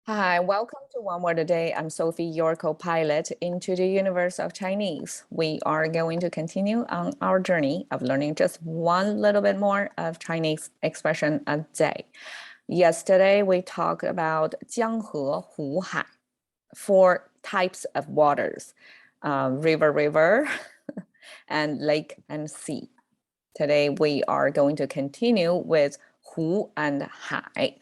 Hi, welcome to One Word a Day. I'm Sophie, your co-pilot into the universe of Chinese. We are going to continue on our journey of learning just one little bit more of Chinese expression a day. Yesterday, we talked about 江河湖海, 4 types of waters, river, and lake and sea. Today, we are going to continue with 湖 and 海.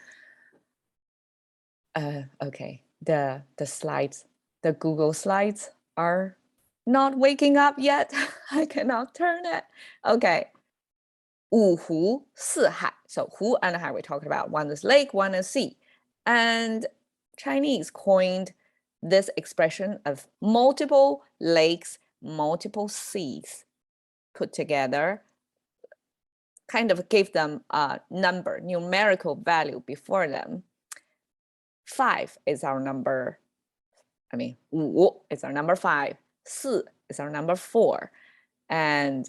Okay, the slides, the Google slides are not waking up yet. I cannot turn it. Okay. 五湖四海. So 湖 and 海 we talked about. One is lake, one is sea. And Chinese coined this expression of multiple lakes, multiple seas put together, kind of gave them a number, numerical value before them. 5 is our number. 五 is our number 5. 四 is our number 4. And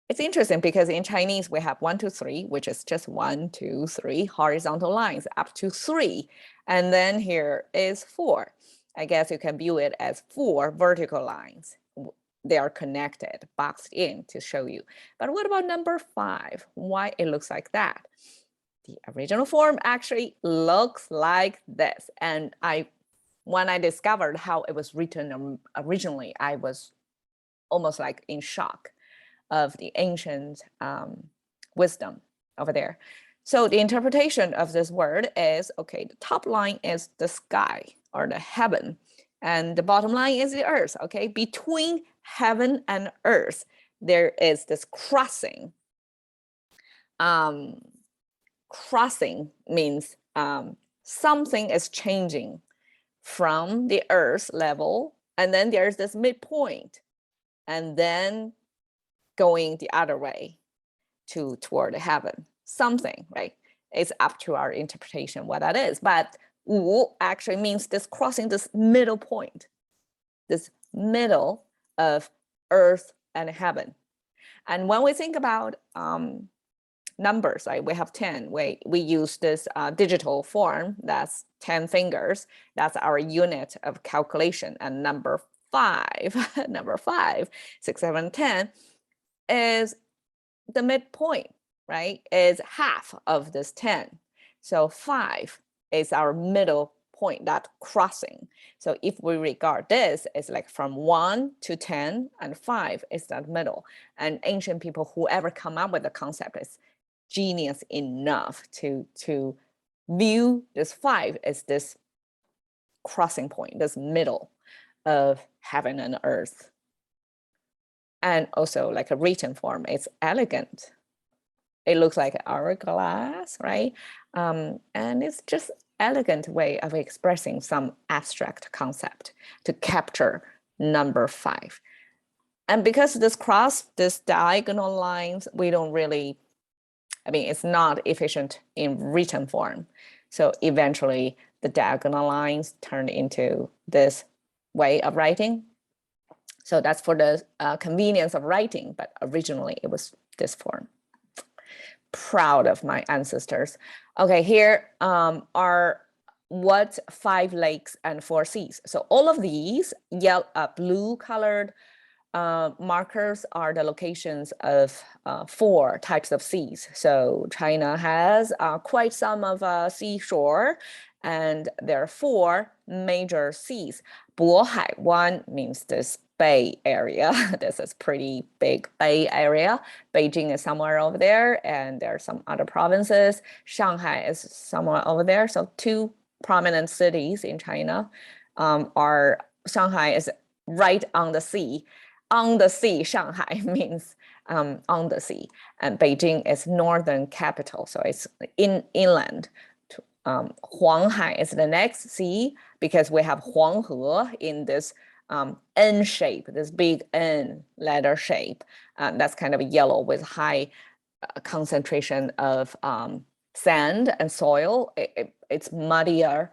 it's interesting because in Chinese, we have 1, 2, 3, which is just 1, 2, 3 horizontal lines up to 3. And then here is 4. I guess you can view it as 4 vertical lines. They are connected, boxed in to show you. But what about number 5? Why it looks like that? The original form actually looks like this. And when I discovered how it was written originally, I was almost like in shock of the ancient wisdom over there. So the interpretation of this word is, okay, the top line is the sky or the heaven, and the bottom line is the earth, okay? Between heaven and earth, there is this crossing. Crossing means something is changing from the earth level, and then there's this midpoint, and then going the other way toward heaven. Something, right? It's up to our interpretation what that is. But 五 actually means this crossing, this middle point, this middle of earth and heaven. And when we think about numbers, right? We have 10. We use this digital form, that's 10 fingers. That's our unit of calculation. And number 5, number 5, 6, 7, 10 is the midpoint, right? Is half of this 10. So 5 is our middle point, that crossing. So if we regard this as like from 1 to 10, and 5 is that middle. And ancient people, whoever come up with the concept, is genius enough to view this 5 as this crossing point, this middle of heaven and earth. And also like a written form, it's elegant. It looks like an hourglass, right? And it's just elegant way of expressing some abstract concept to capture number 5. And because this cross, this diagonal lines, we don't really, it's not efficient in written form. So eventually the diagonal lines turned into this way of writing. So that's for the convenience of writing, but originally it was this form. Proud of my ancestors. Okay, here are what 5 lakes and 4 seas. So all of these blue colored markers are the locations of 4 types of seas. So China has quite some of seashore, and there are 4 major seas. Bohai, one means this Bay area. This is pretty big Bay area. Beijing is somewhere over there, and there are some other provinces. Shanghai is somewhere over there. So 2 prominent cities in China are, Shanghai is right on the sea. On the sea, Shanghai means on the sea. And Beijing is northern capital, so it's inland. Huanghai is the next sea because we have Huanghe in this N shape, this big N letter shape. That's kind of yellow with high concentration of sand and soil. It's muddier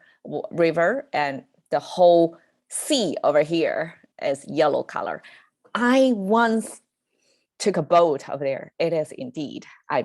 river, and the whole sea over here is yellow color. I once took a boat over there. It is indeed, I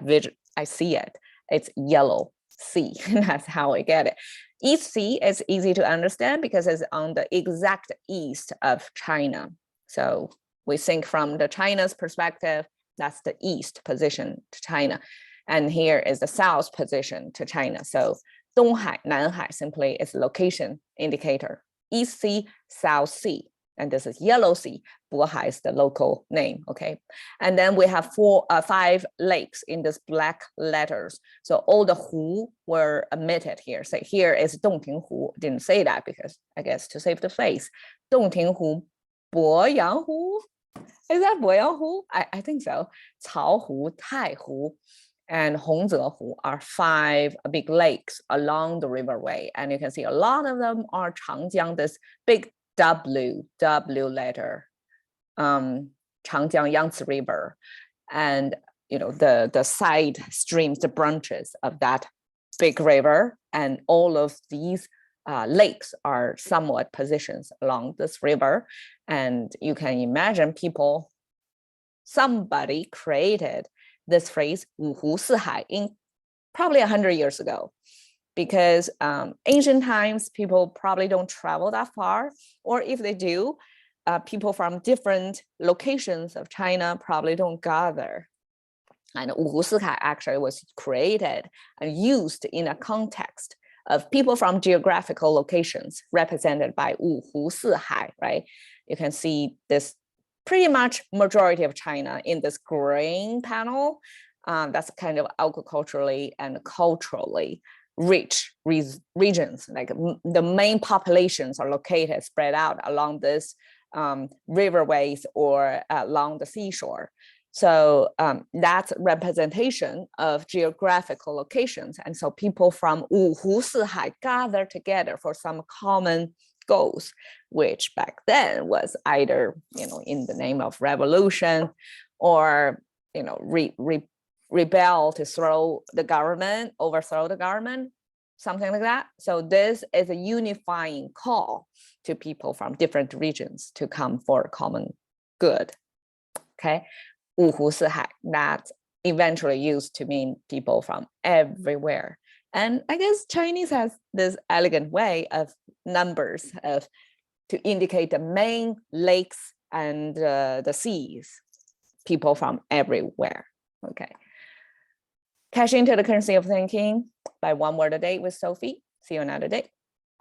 see it. It's yellow sea. That's how we get it. East Sea is easy to understand because it's on the exact east of China. So we think from the China's perspective, that's the east position to China. And here is the south position to China. So 东海, 南海 simply is location indicator. East Sea, South Sea. And this is Yellow Sea. Bohai is the local name, okay? And then we have 5 lakes in this black letters. So all the hu were omitted here. So here is Dongtinghu. Didn't say that because I guess to save the face. Dongtinghu, Boyanghu. Is that Boyanghu? I think so. Caohu, Taihu, and Hongzehu are 5 big lakes along the riverway. And you can see a lot of them are Changjiang, this big W letter, Changjiang Yangtze River, and the side streams, the branches of that big river, and all of these lakes are somewhat positions along this river. And you can imagine somebody created this phrase 五湖四海 in probably 100 years ago. Because ancient times, people probably don't travel that far, or if they do, people from different locations of China probably don't gather. And 五湖四海 actually was created and used in a context of people from geographical locations represented by 五湖四海, right? You can see this pretty much majority of China in this green panel. That's kind of agriculturally and culturally rich regions, like the main populations are located spread out along this riverways or along the seashore. So that's representation of geographical locations. And so people from 五湖四海 gather together for some common goals, which back then was either, in the name of revolution or, rebel to overthrow the government, something like that. So this is a unifying call to people from different regions to come for a common good. Okay, 五湖四海, that eventually used to mean people from everywhere. And I guess Chinese has this elegant way of numbers to indicate the main lakes and the seas, people from everywhere. Okay. Cash into the currency of thinking by one word a day with Sophie. See you another day.